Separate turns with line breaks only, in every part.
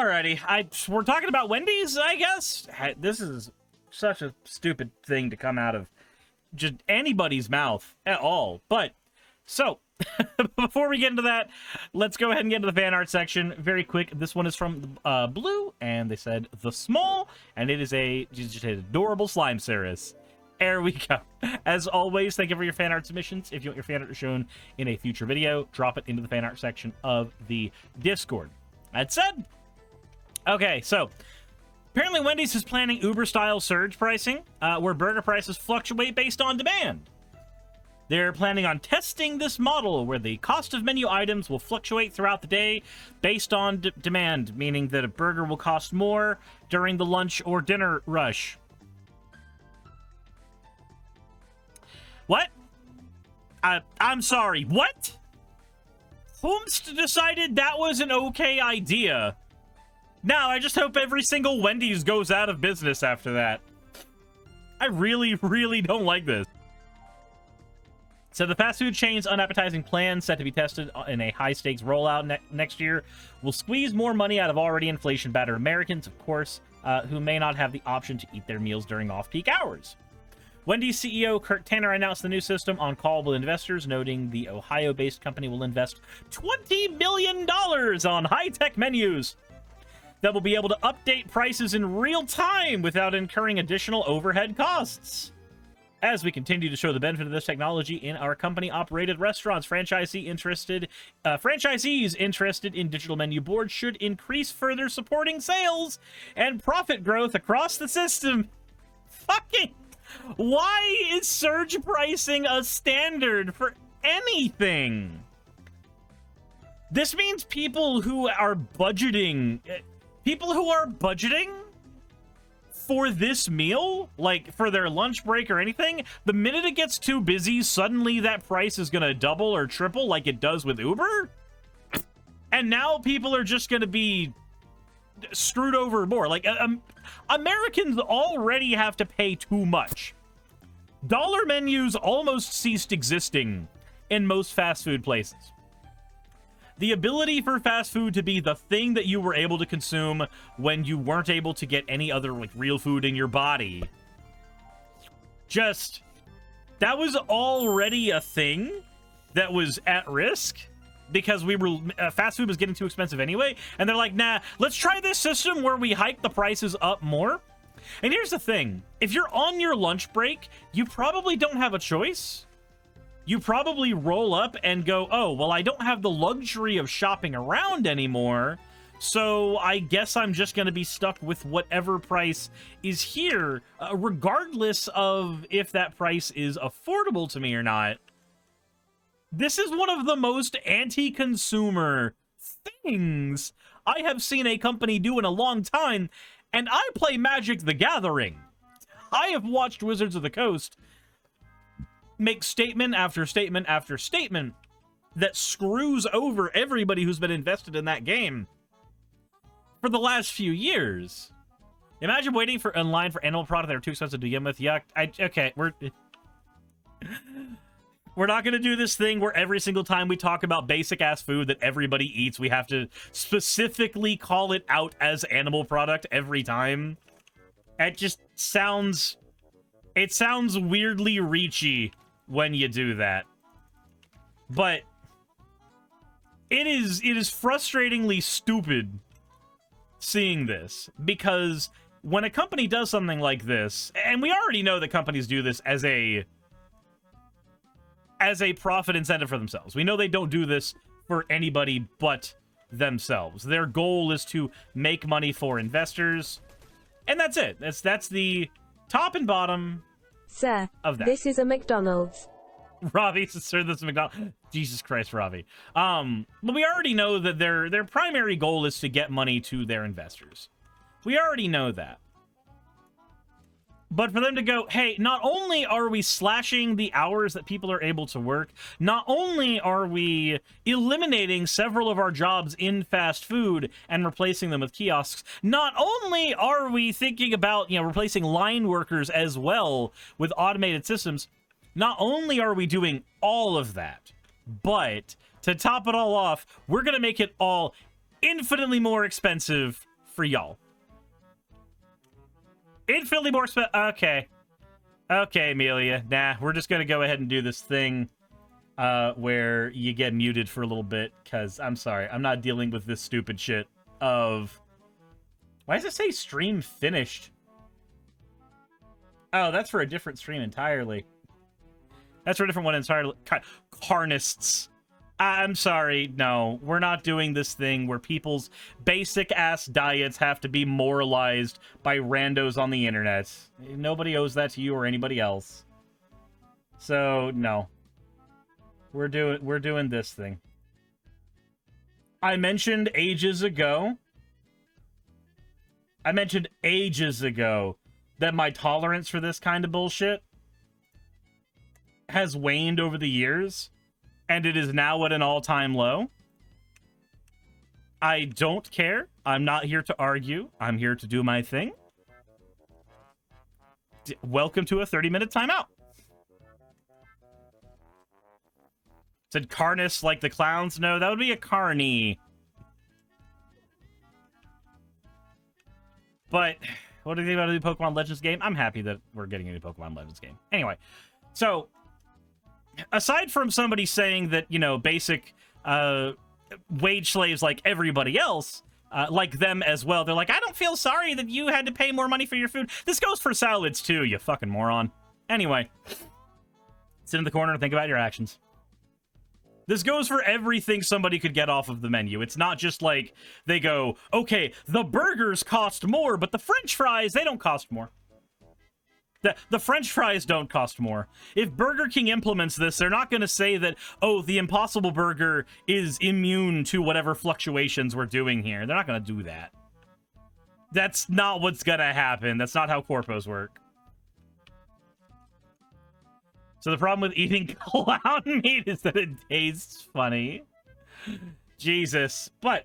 Alrighty, we're talking about Wendy's, I guess? This is such a stupid thing to come out of just anybody's mouth at all. But, so, before we get into that, let's go ahead and get into the fan art section very quick. This one is from Blue, and they said, The Small, and it is just an adorable slime Suris. There we go. As always, thank you for your fan art submissions. If you want your fan art shown in a future video, drop it into the fan art section of the Discord. That said, okay, so apparently Wendy's is planning Uber-style surge pricing, where burger prices fluctuate based on demand. They're planning on testing this model where the cost of menu items will fluctuate throughout the day based on demand, meaning that a burger will cost more during the lunch or dinner rush. What? I'm sorry, what? Whomst decided that was an okay idea? Now, I just hope every single Wendy's goes out of business after that. I really, really don't like this. So the fast food chain's unappetizing plan, set to be tested in a high-stakes rollout next year, will squeeze more money out of already inflation-battered Americans, of course, who may not have the option to eat their meals during off-peak hours. Wendy's CEO Kurt Tanner announced the new system on call with investors, noting the Ohio-based company will invest $20 million on high-tech menus that will be able to update prices in real time without incurring additional overhead costs. As we continue to show the benefit of this technology in our company-operated restaurants, franchisees interested in digital menu boards should increase further supporting sales and profit growth across the system. Fucking... Why is surge pricing a standard for anything? This means people who are budgeting for this meal, like for their lunch break or anything, the minute it gets too busy, suddenly that price is gonna double or triple like it does with Uber. And now people are just gonna be screwed over more. Like, Americans already have to pay too much. Dollar menus almost ceased existing in most fast food places. The ability for fast food to be the thing that you were able to consume when you weren't able to get any other, like, real food in your body. That was already a thing that was at risk. Because fast food was getting too expensive anyway, and they're like, nah, let's try this system where we hike the prices up more. And here's the thing, if you're on your lunch break, you probably don't have a choice. You probably roll up and go, oh, well, I don't have the luxury of shopping around anymore, so I guess I'm just going to be stuck with whatever price is here, regardless of if that price is affordable to me or not. This is one of the most anti-consumer things I have seen a company do in a long time, and I play Magic the Gathering. I have watched Wizards of the Coast make statement after statement after statement that screws over everybody who's been invested in that game for the last few years. Imagine waiting in line for animal product that are too expensive to begin with. Yuck. Okay, We're not going to do this thing where every single time we talk about basic-ass food that everybody eats, we have to specifically call it out as animal product every time. It just sounds... It sounds weirdly reachy when you do that. But it is frustratingly stupid seeing this, because when a company does something like this, and we already know that companies do this as a profit incentive for themselves. We know they don't do this for anybody but themselves. Their goal is to make money for investors, and that's it. That's the top and bottom
Sir,
of that.
This is a McDonald's.
Ravi, sir, this is McDonald's. Jesus Christ, Ravi. But we already know that their primary goal is to get money to their investors. We already know that. But for them to go, hey, not only are we slashing the hours that people are able to work, not only are we eliminating several of our jobs in fast food and replacing them with kiosks, not only are we thinking about, replacing line workers as well with automated systems, not only are we doing all of that, but to top it all off, we're going to make it all infinitely more expensive for y'all. Infinitely more okay. Okay, Amelia. Nah, we're just gonna go ahead and do this thing where you get muted for a little bit, because I'm sorry, I'm not dealing with this stupid shit of... Why does it say stream finished? Oh, that's for a different stream entirely. That's for a different one entirely. Carnists. I'm sorry, no. We're not doing this thing where people's basic-ass diets have to be moralized by randos on the internet. Nobody owes that to you or anybody else. So, no. We're doing this thing. I mentioned ages ago that my tolerance for this kind of bullshit has waned over the years, and it is now at an all-time low. I don't care. I'm not here to argue. I'm here to do my thing. Welcome to a 30-minute timeout. Said Carnus like the clowns? No, that would be a Carney. But what do you think about a new Pokemon Legends game? I'm happy that we're getting a new Pokemon Legends game. Anyway, so aside from somebody saying that, you know, basic wage slaves like everybody else, like them as well, they're like, I don't feel sorry that you had to pay more money for your food. This goes for salads too, you fucking moron. Anyway, sit in the corner and think about your actions. This goes for everything somebody could get off of the menu. It's not just like they go, okay, the burgers cost more, but the French fries, they don't cost more. The French fries don't cost more. If Burger King implements this, they're not going to say that, oh, the Impossible Burger is immune to whatever fluctuations we're doing here. They're not going to do that. That's not what's going to happen. That's not how corpos work. So the problem with eating clown meat is that it tastes funny. Jesus. But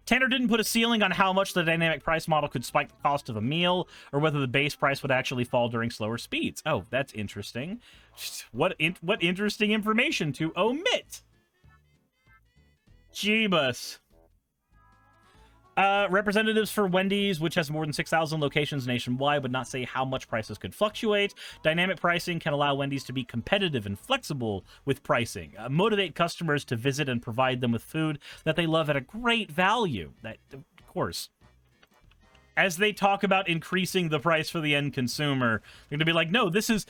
Tanner didn't put a ceiling on how much the dynamic price model could spike the cost of a meal, or whether the base price would actually fall during slower speeds. Oh, that's interesting. What interesting information to omit. Jeebus. Representatives for Wendys, which has more than 6,000 locations nationwide, would not say how much prices could fluctuate. Dynamic pricing can allow Wendys to be competitive and flexible with pricing, motivate customers to visit and provide them with food that they love at a great value. That, of course, as they talk about increasing the price for the end consumer, they're gonna be like, no, this is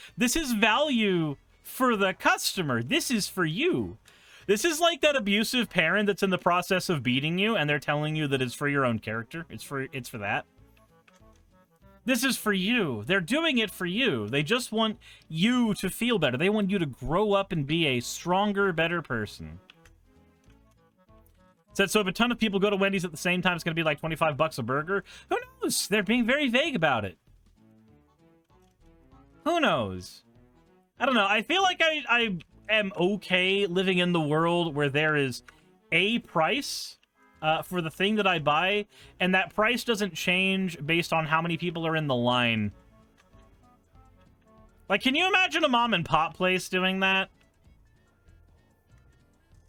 value for the customer. This is for you. This is like that abusive parent that's in the process of beating you, and they're telling you that it's for your own character. It's for that. This is for you. They're doing it for you. They just want you to feel better. They want you to grow up and be a stronger, better person. Said, so if a ton of people go to Wendy's at the same time, it's going to be like 25 bucks a burger. Who knows? They're being very vague about it. Who knows? I don't know. I feel like I am okay living in the world where there is a price for the thing that I buy, and that price doesn't change based on how many people are in the line. Like, can you imagine a mom and pop place doing that?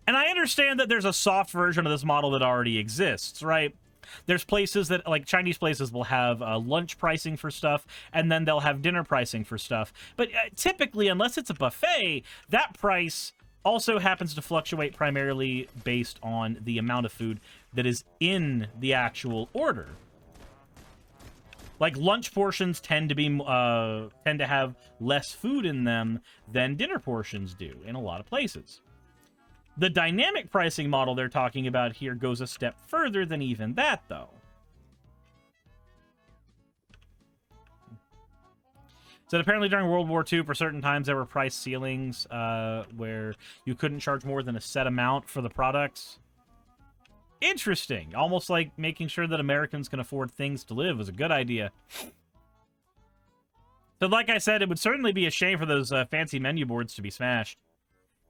And I understand that there's a soft version of this model that already exists, right? There's places that, like Chinese places, will have lunch pricing for stuff, and then they'll have dinner pricing for stuff. But typically, unless it's a buffet, that price also happens to fluctuate primarily based on the amount of food that is in the actual order. Like, lunch portions tend to have less food in them than dinner portions do in a lot of places. The dynamic pricing model they're talking about here goes a step further than even that, though. So apparently during World War II, for certain times, there were price ceilings where you couldn't charge more than a set amount for the products. Interesting. Almost like making sure that Americans can afford things to live was a good idea. So like I said, it would certainly be a shame for those fancy menu boards to be smashed.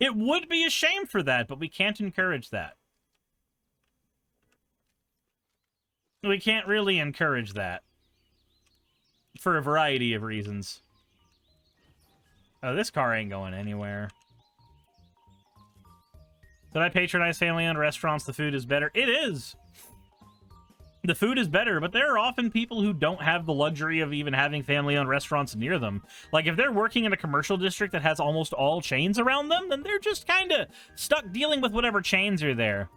It would be a shame for that, but we can't encourage that. We can't really encourage that. For a variety of reasons. Oh, this car ain't going anywhere. Did I patronize family-owned restaurants? The food is better. It is! The food is better, but there are often people who don't have the luxury of even having family-owned restaurants near them. Like, if they're working in a commercial district that has almost all chains around them, then they're just kind of stuck dealing with whatever chains are there.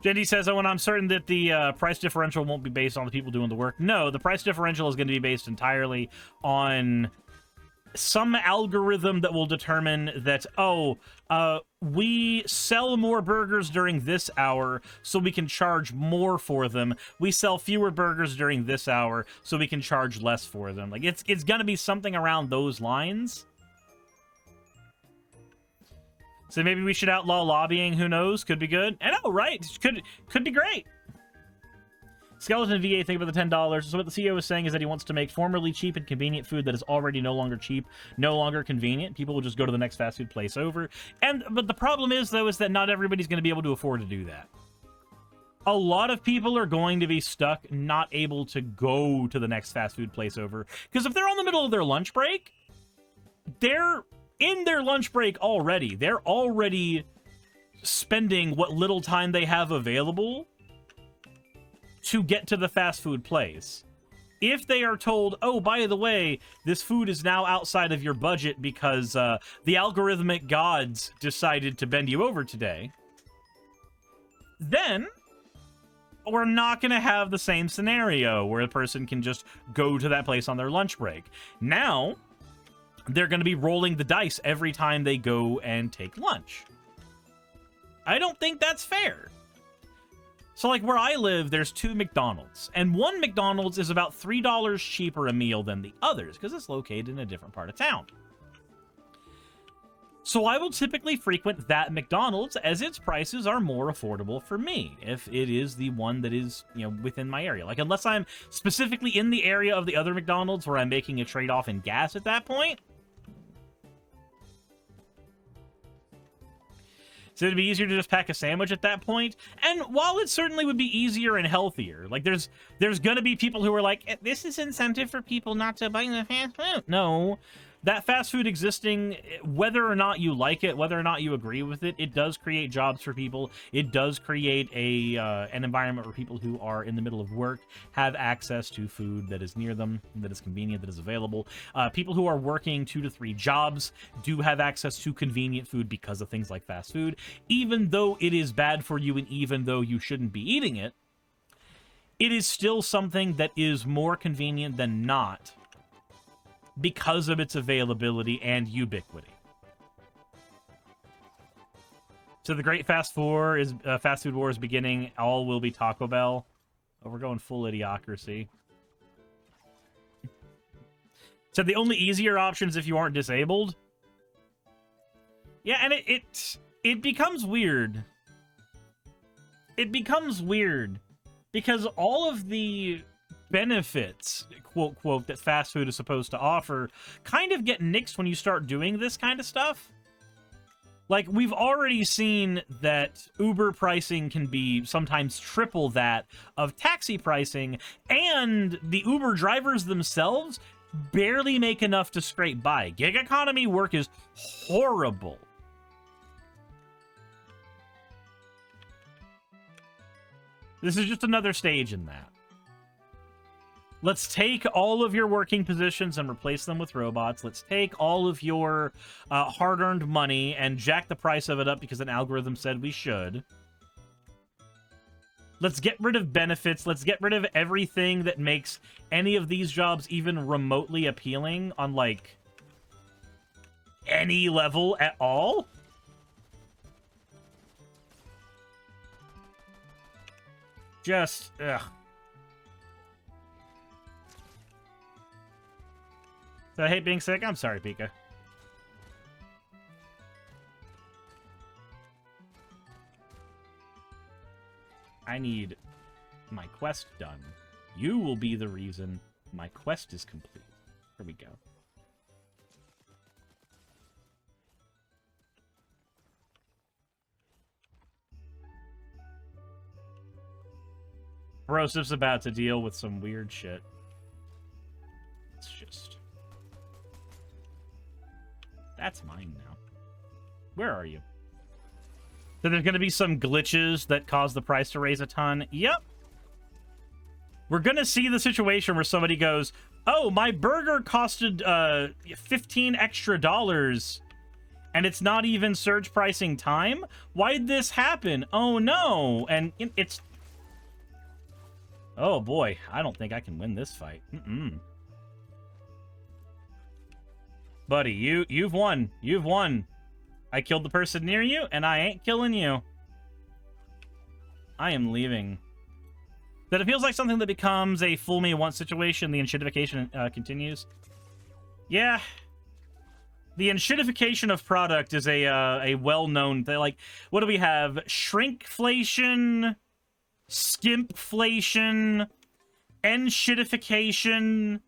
Jendy says, oh, and I'm certain that the price differential won't be based on the people doing the work. No, the price differential is going to be based entirely on some algorithm that will determine that, we sell more burgers during this hour, so we can charge more for them. We sell fewer burgers during this hour, so we can charge less for them. Like, it's gonna be something around those lines. So maybe we should outlaw lobbying, who knows? Could be good. I know, right? Could be great. Skeleton VA, think about the $10. So what the CEO is saying is that he wants to make formerly cheap and convenient food that is already no longer cheap, no longer convenient. People will just go to the next fast food place over. But the problem is, though, is that not everybody's going to be able to afford to do that. A lot of people are going to be stuck not able to go to the next fast food place over. Because if they're on the middle of their lunch break, they're in their lunch break already. They're already spending what little time they have available to get to the fast food place. If they are told, oh, by the way, this food is now outside of your budget because the algorithmic gods decided to bend you over today, then we're not going to have the same scenario where a person can just go to that place on their lunch break. Now, they're going to be rolling the dice every time they go and take lunch. I don't think that's fair. So, like, where I live, there's 2 McDonald's, and one McDonald's is about $3 cheaper a meal than the others, because it's located in a different part of town. So I will typically frequent that McDonald's, as its prices are more affordable for me, if it is the one that is, you know, within my area. Like, unless I'm specifically in the area of the other McDonald's where I'm making a trade-off in gas at that point. So it'd be easier to just pack a sandwich at that point. And while it certainly would be easier and healthier, like there's going to be people who are like, this is incentive for people not to buy the fast food. No, that fast food existing, whether or not you like it, whether or not you agree with it, it does create jobs for people. It does create an environment where people who are in the middle of work have access to food that is near them, that is convenient, that is available. People who are working 2 to 3 jobs do have access to convenient food because of things like fast food. Even though it is bad for you and even though you shouldn't be eating it, it is still something that is more convenient than not, because of its availability and ubiquity. So the great fast food war is beginning. All will be Taco Bell. Oh, we're going full idiocracy. So the only easier options if you aren't disabled. Yeah, and it becomes weird. It becomes weird because all of the benefits, quote, quote, that fast food is supposed to offer kind of get nixed when you start doing this kind of stuff. Like, we've already seen that Uber pricing can be sometimes triple that of taxi pricing, and the Uber drivers themselves barely make enough to scrape by. Gig economy work is horrible. This is just another stage in that. Let's take all of your working positions and replace them with robots. Let's take all of your hard-earned money and jack the price of it up because an algorithm said we should. Let's get rid of benefits. Let's get rid of everything that makes any of these jobs even remotely appealing on, like, any level at all. Just, ugh. So I hate being sick? I'm sorry, Pika. I need my quest done. You will be the reason my quest is complete. Here we go. Brosif's about to deal with some weird shit. It's just... That's mine now. Where are you? So there's going to be some glitches that cause the price to raise a ton. Yep. We're going to see the situation where somebody goes, oh, my burger costed $15 extra, and it's not even surge pricing time? Why'd this happen? Oh, no. And it's... Oh, boy. I don't think I can win this fight. Buddy, you've won. You've won. I killed the person near you, and I ain't killing you. I am leaving. That it feels like something that becomes a fool me once situation. The enshittification continues. Yeah. The enshittification of product is a well-known thing. Like, what do we have? Shrinkflation, skimpflation, enshittification.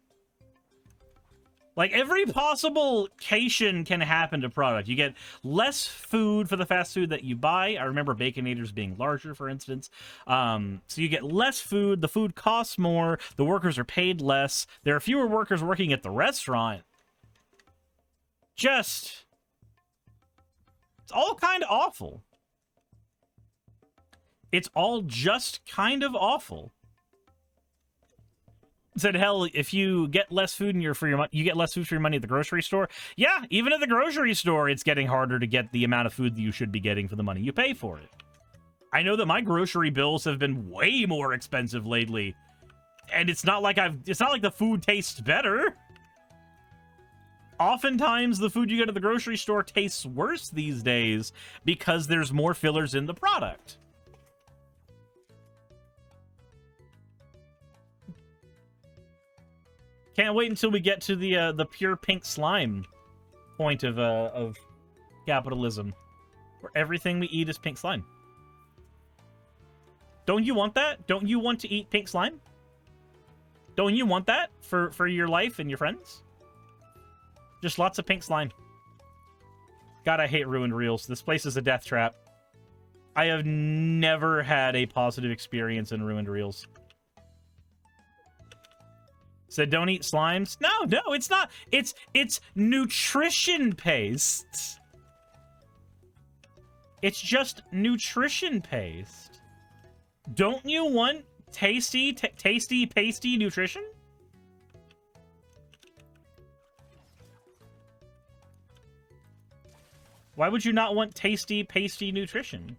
Like, every possible cation can happen to product. You get less food for the fast food that you buy. I remember Baconators being larger, for instance. So you get less food. The food costs more. The workers are paid less. There are fewer workers working at the restaurant. It's all kind of awful. It's all just kind of awful. Said, hell, if you get less food you get less food for your money at the grocery store. Yeah, even at the grocery store, it's getting harder to get the amount of food that you should be getting for the money you pay for it. I know that my grocery bills have been way more expensive lately, and it's not like the food tastes better. Oftentimes, the food you get at the grocery store tastes worse these days because there's more fillers in the product. Can't wait until we get to the pure pink slime point of capitalism, where everything we eat is pink slime. Don't you want that? Don't you want to eat pink slime? Don't you want that for your life and your friends? Just lots of pink slime. God, I hate ruined reels. This place is a death trap. I have never had a positive experience in ruined reels. Said don't eat slimes. No, it's not. It's nutrition paste. It's just nutrition paste. Don't you want tasty, pasty nutrition? Why would you not want tasty, pasty nutrition?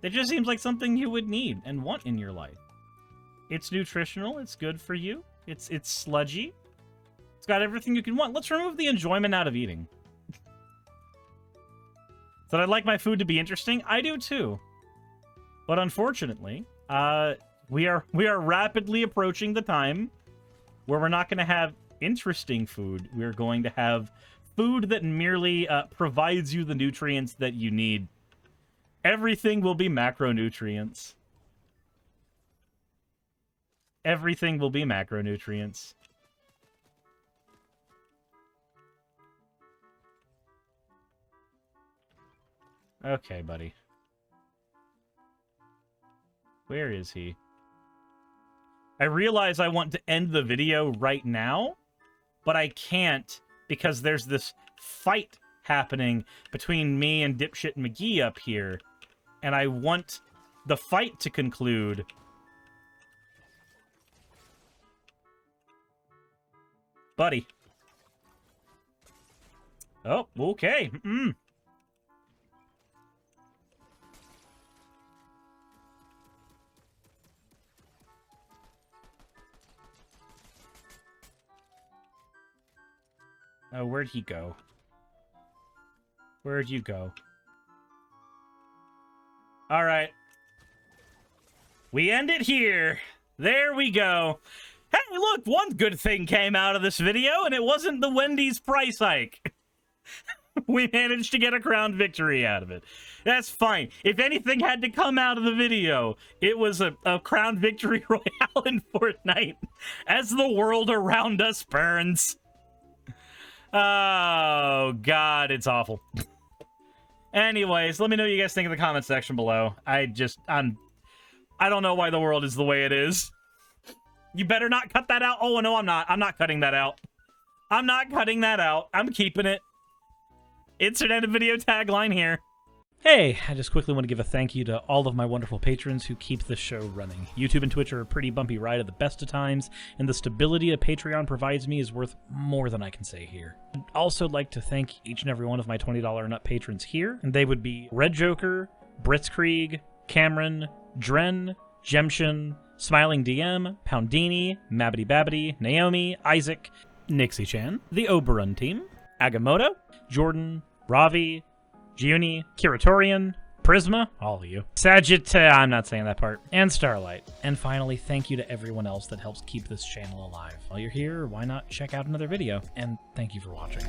It just seems like something you would need and want in your life. It's nutritional. It's good for you. It's sludgy. It's got everything you can want. Let's remove the enjoyment out of eating. So I'd like my food to be interesting. I do too. But unfortunately, we are rapidly approaching the time where we're not going to have interesting food. We're going to have food that merely provides you the nutrients that you need. Everything will be macronutrients. Everything will be macronutrients. Okay, buddy. Where is he? I realize I want to end the video right now, but I can't because there's this fight happening between me and Dipshit McGee up here, and I want the fight to conclude. Buddy. Oh, okay. Oh, where'd he go? Where'd you go? All right. We end it here. There we go. Hey, look, one good thing came out of this video, and it wasn't the Wendys price hike. We managed to get a crown victory out of it. That's fine. If anything had to come out of the video, it was a crown victory royale in Fortnite as the world around us burns. Oh, God, it's awful. Anyways, let me know what you guys think in the comment section below. I don't know why the world is the way it is. You better not cut that out. Oh, no, I'm not. I'm not cutting that out. I'm not cutting that out. I'm keeping it. Internet and video tagline here. Hey, I just quickly want to give a thank you to all of my wonderful patrons who keep this show running. YouTube and Twitch are a pretty bumpy ride at the best of times, and the stability a Patreon provides me is worth more than I can say here. I'd also like to thank each and every one of my $20 and up patrons here, and they would be Red Joker, Britzkrieg, Cameron, Dren, Jemshin, Smiling DM, Poundini, Mabbity Babbity, Naomi, Isaac, Nixie-chan, the Oberon team, Agamotto, Jordan, Ravi, Giuni, Kiratorian, Prisma, all of you, I'm not saying that part, and Starlight. And finally, thank you to everyone else that helps keep this channel alive. While you're here, why not check out another video? And thank you for watching.